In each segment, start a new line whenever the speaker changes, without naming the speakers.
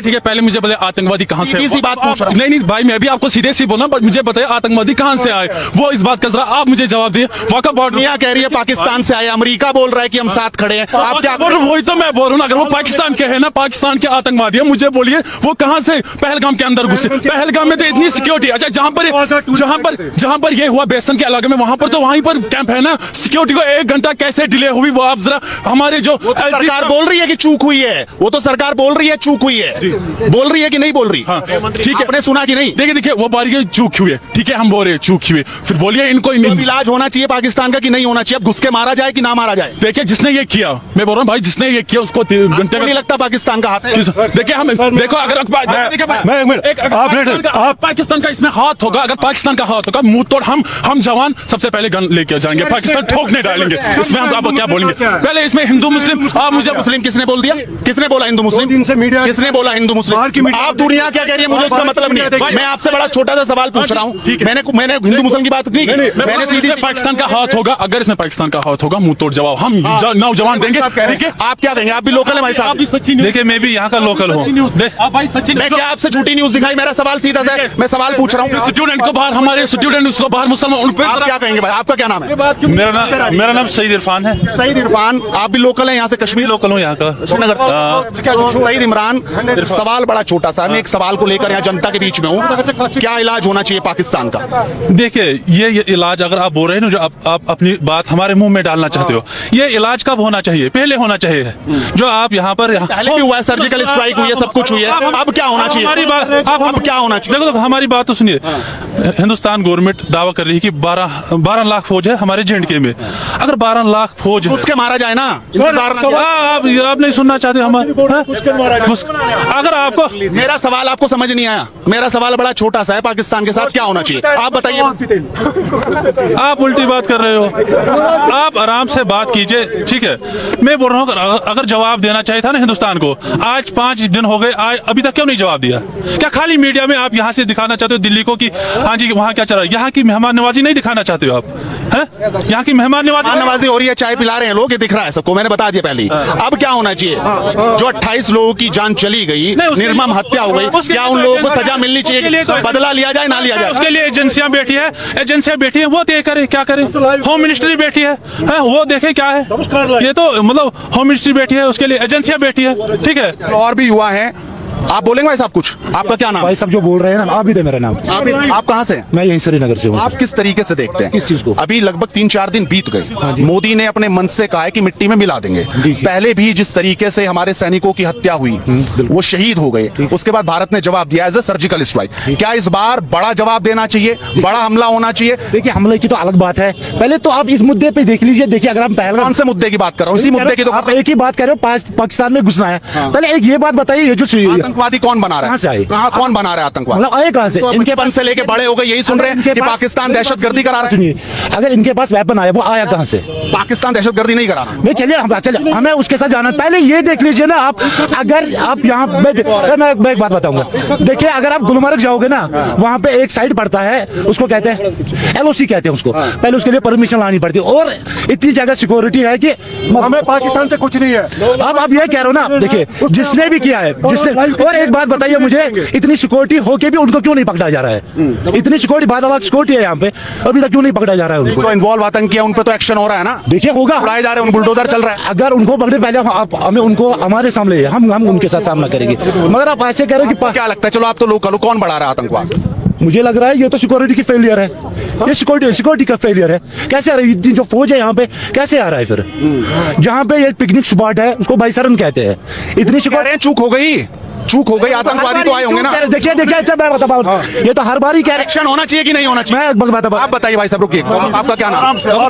ठीक है, पहले मुझे बताइए आतंकवादी कहाँ से?
सीधी सी बात पूछ रहा हूं।
नहीं भाई, मैं भी आपको सीधे सी बोला, बट मुझे बताइए आतंकवादी कहाँ से आए, वो इस बात का जरा आप मुझे जवाब दिए। वाक़ा बॉर्डर
दुनिया कह रही है पाकिस्तान से आए, अमेरिका बोल रहा है कि हम साथ खड़े हैं, आप क्या बोल रहे हैं?
वही तो मैं बोल रहा हूँ, अगर वो पाकिस्तान के है ना, पाकिस्तान के आतंकवादी है, मुझे बोलिए वो कहाँ से पहलगाम के अंदर घुसे? पहलगाम में तो इतनी सिक्योरिटी, अच्छा जहाँ पर ये हुआ बेसन के इलाके में, वहां पर तो वहीं पर कैंप है ना, सिक्योरिटी को 1 घंटा कैसे डिले हुई वो आप जरा हमारे जो
सरकार बोल रही है कि चूक हुई है, वो तो सरकार बोल रही है चूक हुई है, बोल रही है कि नहीं बोल रही?
हाँ, ठीक है,
आपने सुना कि नहीं?
देखिए वो बारी चूक हुई है, ठीक है, हम बोल रहे हैं चूक हुई है, फिर बोलिए इनको
इलाज होना चाहिए पाकिस्तान का कि नहीं होना चाहिए? अब घुस के मारा जाए कि ना मारा जाए?
देखिए जिसने ये किया, मैं बोल रहा हूँ भाई, जिसने ये किया उसको घंटे
नहीं लगता पाकिस्तान का हाथ है?
देखिए हम देखो, अगर पाकिस्तान का इसमें हाथ होगा, अगर पाकिस्तान का हाथ होगा, मुंह तोड़ हम जवान सबसे पहले गन लेके जाएंगे, पाकिस्तान ठोकने डालेंगे, इसमें हम आप क्या बोलेंगे? पहले इसमें हिंदू मुस्लिम, आप मुझे
मुस्लिम किसने बोल दिया? किसने बोला हिंदू मुस्लिम? किसने बोला हिंदू मुस्लिम? आप दुनिया क्या कह रही है मुझे उसका मतलब नहीं है। मैं आपसे बड़ा छोटा सा सवाल पूछ रहा हूँ, मैंने हिंदू मुस्लिम की बात नहीं, मैंने सीधी
पाकिस्तान का हाथ होगा, अगर इसमें पाकिस्तान का हाथ होगा, मुंह तोड़ जवाब हम नौजवान देंगे, ठीक है?
आप क्या देंगे? आप भी लोकल है भाई साहब?
देखिए मैं भी यहाँ का लोकल हूँ,
मैं क्या आपसे झूठी न्यूज दिखाई? मेरा सवाल सीधा है, मैं सवाल पूछ रहा हूँ।
स्टूडेंट को बाहर, हमारे स्टूडेंट उसको बाहर मुसलमान, उन पर
आप क्या कहेंगे भाई? आपका क्या नाम है?
मेरा नाम सईद इरफान है।
सईद इरफान, आप भी लोकल हैं यहाँ से? कश्मीर
लोकल हूँ यहाँ का,
श्रीनगर। सईद इमरान, सवाल बड़ा छोटा सा, मैं एक सवाल को लेकर यहाँ जनता के बीच में हूँ, क्या इलाज होना चाहिए पाकिस्तान का?
देखिए ये इलाज, अगर आप बोल रहे हैं ना, जो आप अपनी बात हमारे मुंह में डालना चाहते हो, ये इलाज कब होना चाहिए? पहले होना चाहिए, जो आप यहाँ पर
पहले भी हुआ है, सर्जिकल स्ट्राइक हुई है, सब कुछ हुई है, अब क्या होना चाहिए?
हमारी बात,
अब क्या होना चाहिए?
देखो हमारी बात तो सुनिए, हिंदुस्तान गवर्नमेंट दावा कर रही है कि 12 लाख फौज है हमारे J&K में, अगर 12 लाख फौज
उसके मारा जाए ना,
आप नहीं सुनना चाहते हमारे? अगर आपको
मेरा सवाल आपको समझ नहीं आया, मेरा सवाल बड़ा छोटा सा है, पाकिस्तान के साथ क्या होना चाहिए आप बताइए।
आप उल्टी बात कर रहे हो, आप आराम से बात कीजिए, ठीक है? मैं बोल रहा हूँ अगर जवाब देना चाहिए था ना हिंदुस्तान को, आज 5 दिन हो गए, अभी तक क्यों नहीं जवाब दिया? क्या खाली मीडिया में आप यहाँ से दिखाना चाहते हो दिल्ली को कि हाँ जी वहाँ क्या चल रहा है? यहाँ की मेहमान नवाजी नहीं दिखाना चाहते हो आप? यहाँ की मेहमान
नवाजी हो रही है, चाय पिला रहे हैं लोग, ये दिख रहा है सबको, मैंने बता दिया पहले ही। अब क्या होना चाहिए? जो 28 लोगों की जान चली गई, निर्मम हत्या हो गई, क्या उन लोगों को सजा मिलनी चाहिए? बदला लिया जाए ना लिया जाए?
उसके लिए एजेंसियां बैठी है, वो तय करे, क्या करे? होम मिनिस्ट्री बैठी है, वो देखे क्या है? ये तो मतलब होम मिनिस्ट्री बैठी है, उसके लिए एजेंसियां बैठी है, ठीक है?
और भी हुआ है, आप बोलेंगे भाई साहब कुछ? आपका क्या नाम?
भाई सब जो बोल रहे हैं ना, आप भी दे मेरा नाम।
आप कहाँ से?
मैं यहीं श्रीनगर से हूँ।
आप किस तरीके से देखते हैं
किस चीज को?
अभी लगभग 3-4 दिन बीत गए, मोदी ने अपने मन से कहा है कि मिट्टी में मिला देंगे। पहले भी जिस तरीके से हमारे सैनिकों की हत्या हुई, वो शहीद हो गए, उसके बाद भारत ने जवाब दिया एज ए सर्जिकल स्ट्राइक। क्या इस बार बड़ा जवाब देना चाहिए, बड़ा हमला होना चाहिए?
देखिए हमले की तो अलग बात है, पहले तो आप इस मुद्दे पे देख लीजिए। देखिए अगर हम पहले
कौन से मुद्दे की बात कर रहा हूँ? इसी मुद्दे की तो
आप एक ही बात कर रहे हो, पाकिस्तान में घुसना है। पहले एक ये बात बताइए, ये जो
आतंकवादी कौन बना रहा है? कौन बना रहा है आतंकवाद?
मतलब आए कहाँ से?
तो इनके बचपन से लेके बड़े हो गए यही सुन रहे हैं कि पाकिस्तान दहशतगर्दी करा रहा है।
अगर इनके पास वेपन आया, वो आया कहाँ से?
पाकिस्तान दहशतगर्दी नहीं करा रहा।
नहीं चलिए हमें उसके साथ जाना, पहले ये देख लीजिए ना आप। अगर आप यहाँ मैं एक बात बताऊंगा, देखिए अगर आप गुलमर्ग जाओगे ना, वहाँ पे एक साइड पड़ता है, उसको कहते हैं LOC कहते हैं उसको, पहले उसके लिए परमिशन लानी पड़ती है, और इतनी जगह सिक्योरिटी है कि
हमें पाकिस्तान से कुछ नहीं है।
अब आप ये कह रहे हो ना, देखिए जिसने भी किया है, जिसने, और एक बात बताइए मुझे, इतनी सिक्योरिटी होके भी उनको क्यों नहीं पकड़ा जा रहा है? इतनी सिक्योरिटी, 12 लाख सिक्योरिटी है यहाँ पे, अभी तक क्यों नहीं पकड़ा जा रहा है उनको?
जो इन्वॉल्व आतंकी है उन पे तो एक्शन हो रहा है ना?
देखिए होगा,
उड़ाए जा रहे हैं, बुलडोजर चल रहा है।
अगर उनको पकड़े पहले हमें उनको हमारे सामने हम उनके साथ सामना करेंगे, मगर आप ऐसे कह रहे हो कि
क्या लगता है? चलो आप तो लोकल हो, कौन बढ़ा रहा है आतंकवाद?
मुझे लग रहा है ये तो सिक्योरिटी की फेलियर है, ये सिक्योरिटी का फेलियर है। कैसे आ रही है? इतनी जो फौज है यहाँ पे कैसे आ रहा है? फिर जहाँ पे ये पिकनिक स्पॉट है उसको भाईसरन कहते हैं, इतनी सिक्योरिटी
चूक हो गई, आतंकवादी तो आए होंगे ना?
देखिए अच्छा मैं बता पाऊँ, ये तो हर बार ही कह रहे,
एक्शन होना चाहिए कि नहीं होना चाहिए?
मैं
आप बताइए भाई साहब, रुकिए, आपका क्या नाम?
मेरा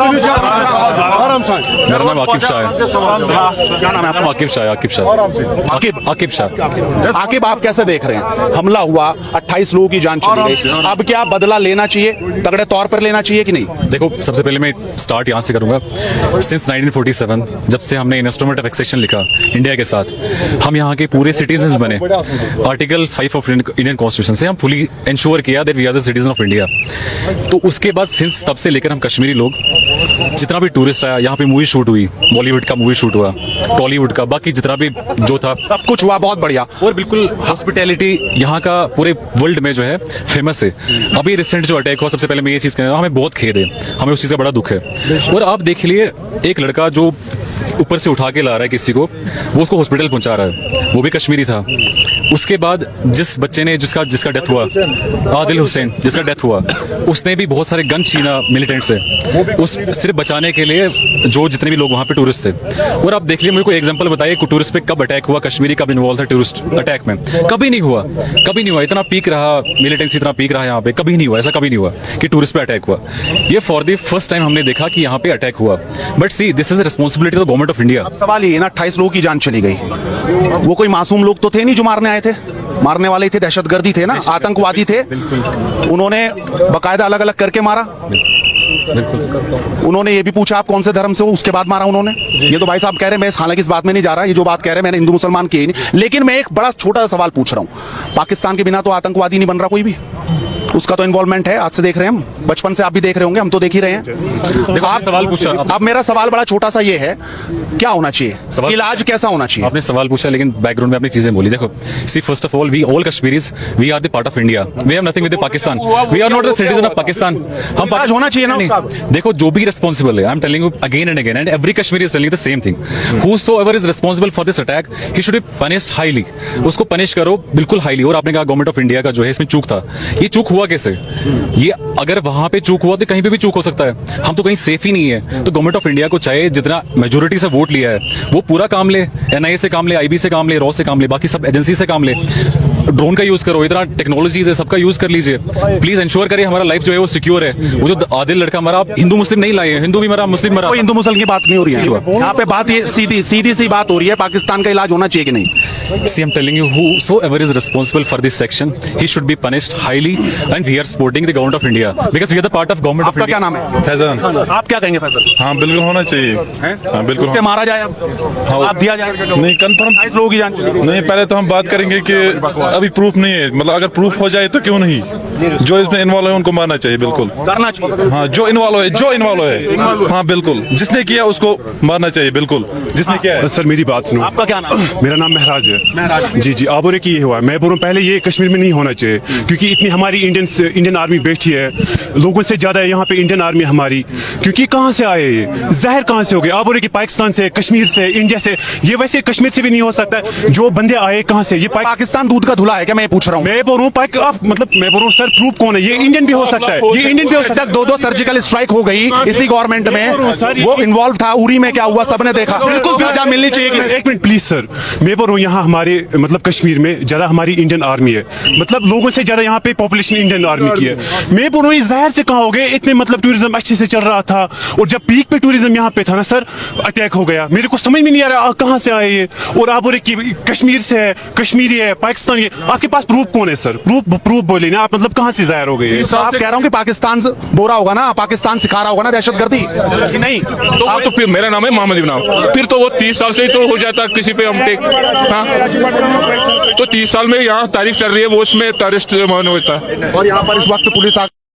नाम आकिब शाह है।
क्या नाम है आपका?
आकिब शाह।
आकिब, आप कैसे देख रहे हैं? हमला हुआ, 28 लोगों की जान चली गई, अब क्या बदला लेना चाहिए, तगड़े तौर पर लेना चाहिए कि नहीं?
देखो सबसे पहले मैं स्टार्ट यहाँ से करूंगा। सिंस 1947 जब से हमने इंस्ट्रूमेंट ऑफ एक्सेशन लिखा इंडिया के साथ, हम यहाँ के पूरे सिटीजन्स बने, आर्टिकल 5 ऑफ इंडियन कॉन्स्टिट्यूशन से हम फुली इंश्योर किया that we are the citizen of India. तो उसके बाद सिंस तब से लेकर हम कश्मीरी लोग जितना भी टूरिस्ट आया, यहाँ पे मूवी शूट हुई, बॉलीवुड का मूवी शूट हुआ, टॉलीवुड का, बाकी जितना भी जो था
सब कुछ हुआ, बहुत बढ़िया।
और बिल्कुल हॉस्पिटैलिटी यहाँ का पूरे वर्ल्ड में जो है फेमस है। अभी रिसेंट जो अटैक हुआ, सबसे पहले मैं ये चीज़ कहना, हमें बहुत खेद है, हमें उस चीज़ का बड़ा दुख है। और आप देख लिए एक लड़का जो ऊपर से उठा के ला रहा है किसी को, वो उसको हॉस्पिटल पहुंचा रहा है, वो भी कश्मीरी था। उसके बाद जिस बच्चे ने जिसका डेथ हुआ, आदिल हुसैन जिसका डेथ हुआ, उसने भी बहुत सारे गन छीना मिलिटेंट से, उस सिर्फ बचाने के लिए जो जितने भी लोग वहाँ पे टूरिस्ट थे। और आप देख लिए, मेरे को एग्जांपल बताइए टूरिस्ट पे कब अटैक हुआ, कश्मीरी कब इन्वॉल्व था टूरिस्ट अटैक में? कभी नहीं हुआ, कभी नहीं हुआ। इतना पीक रहा मिलिटेंसी, इतना पीक रहा यहाँ पे, कभी नहीं हुआ, ऐसा कभी नहीं हुआ कि टूरिस्ट पे अटैक हुआ। ये फॉर द फर्स्ट टाइम हमने देखा कि यहाँ पे अटैक हुआ। But see, this is responsibility of government of India.
सवाल ये है ना, 28 लोगों की जान चली गई, वो कोई मासूम लोग तो थे नहीं जो मारने आए थे, मारने वाले थे, दहशतगर्दी थे ना, आतंकवादी थे, उन्होंने बकायदा अलग अलग करके मारा। उन्होंने ये भी पूछा आप कौन से धर्म से हो, उसके बाद मारा उन्होंने। ये तो भाई साहब कह रहे हैं, मैं हालांकि इस बात में नहीं जा रहा, ये जो बात कह रहे हैं मैंने हिंदू मुसलमान की ही नहीं, लेकिन मैं एक बड़ा छोटा सा सवाल पूछ रहा हूं, पाकिस्तान के बिना तो आतंकवादी नहीं बन रहा कोई भी, उसका तो इन्वॉल्वमेंट है, आज से देख रहे हैं हम, बचपन से आप भी देख रहे होंगे, हम तो देख ही रहे हैं। आप
सवाल पूछा,
अब मेरा सवाल बड़ा छोटा सा ये है, क्या होना चाहिए, इलाज कैसा होना चाहिए?
आपने सवाल पूछा लेकिन बैकग्राउंड में आपने चीजें बोली। देखो, see first of all we all Kashmiris we are the part of India, we have nothing with Pakistan, we are not the citizen of Pakistan. हम
इलाज होना चाहिए ना उसका।
देखो, जो भी रिस्पांसिबल है, I am telling you again and again, and every Kashmiri is telling the same thing, whosoever is responsible for this attack he should be punished highly. उसको पनिश करो बिल्कुल हाईली। और आपने कहा गवर्नमेंट ऑफ इंडिया का जो है इसमें चूक था, ये चूक हुआ कैसे? ये अगर वहां पे चूक हुआ तो कहीं पे भी चूक हो सकता है, हम तो कहीं सेफ ही नहीं है। तो गवर्नमेंट ऑफ इंडिया को चाहिए जितना मेजोरिटी से वोट लिया है वो पूरा काम ले, एनआईए से काम ले, आईबी से काम ले, रॉ से काम ले, बाकी सब एजेंसी से काम ले, ड्रोन का यूज करो, इतना टेक्नोलॉजीज है, सबका यूज कर लीजिए। प्लीज इंश्योर करिए हमारा लाइफ जो है वो सिक्योर है। वो जो आदिल लड़का मरा, आप हिंदू मुस्लिम नहीं लाए, हिंदू भी मरा, मुस्लिम मरा,
कोई हिंदू मुसलमान की बात नहीं हो रही है यहाँ पे, बात ये सीधी सी बात हो रही है, पाकिस्तान का इलाज होना चाहिए कि नहीं?
See, I'm telling you, whosoever is responsible for this section, he should be punished highly, and we are supporting the government of India because we are the part of government of
आपका क्या
India.
नाम है?
फैजान।
आप क्या कहेंगे फैसल?
हाँ बिल्कुल होना चाहिए। हाँ बिल्कुल
उसके मारा जाए, आप दिया जाए,
नहीं कंफर्म
28 लोगों की जान चली गई।
नहीं, पहले तो हम बात करेंगे कि अभी प्रूफ नहीं है, मतलब अगर प्रूफ हो जाए तो क्यों नहीं, जो इसमें इन्वॉल्व है उनको मारना चाहिए बिल्कुल,
करना चाहिए।
हाँ जो इन्वॉल्व है, हाँ बिल्कुल, जिसने किया उसको मारना चाहिए बिल्कुल, जिसने किया है।
सर मेरी बात सुनो,
आपका क्या नाम है?
मेरा नाम महराज है।
महराज।
जी आप बोल रहे कि ये हुआ, मैं बोल रहा हूँ पहले ये कश्मीर में नहीं होना चाहिए, क्योंकि इतनी हमारी इंडियन आर्मी बैठी है, लोगों से ज्यादा यहाँ पे इंडियन आर्मी हमारी, क्योंकि कहाँ से आए ये जहर कहाँ से हो गए? आप बोल रहे कि पाकिस्तान से, कश्मीर से, इंडिया से, ये वैसे कश्मीर से भी नहीं हो सकता है। जो बंदे आए कहाँ से? ये
पाकिस्तान दूध का धुला है क्या, मैं पूछ रहा हूँ?
मैं बोल रहा हूँ आप मतलब मैं बोल रहा हूँ सर प्रूफ कौन है? ये इंडियन भी हो सकता है, ये इंडियन भी हो सकता है।
2 सर्जिकल स्ट्राइक हो गई इसी गवर्नमेंट में, वो इन्वॉल्व था, उरी में क्या हुआ सबने देखा, बिल्कुल सजा मिलनी चाहिए कि
एक मिनट प्लीज सर, मैं बोल रहा हूँ यहाँ हमारे मतलब कश्मीर में ज्यादा हमारी इंडियन आर्मी है, मतलब लोगों से ज्यादा यहाँ पे पॉपुलेशन इंडियन आर्मी की है। मैं बोल रहा हूँ जहर से कहाँ हो गए? इतने मतलब टूरिज्म अच्छे से चल रहा था, और जब पीक पे टूरिज्म यहाँ पे था ना सर, अटैक हो गया। मेरे को समझ में नहीं आ रहा कहाँ से आए ये, और आप बोल रहे कि कश्मीर से है, कश्मीरी है, पाकिस्तान है, आपके पास प्रूफ कौन है सर? प्रूफ बोले ना आप, मतलब कहाँ से जाहिर हो गए?
आप कह रहा हूँ कि पाकिस्तान से बोरा होगा ना, पाकिस्तान सिखा रहा होगा ना दहशतगर्दी कि नहीं?
तो आप तो फिर मेरा नाम है मोहम्मद इब्राहिम, फिर तो वो 30 साल से ही तो हो जाता किसी पे हम टेक। हाँ तो 30 साल में यहाँ तारीख चल रही है, वो उसमें टेररिस्ट होता है।
और यहाँ पर इस वक्त पुलिस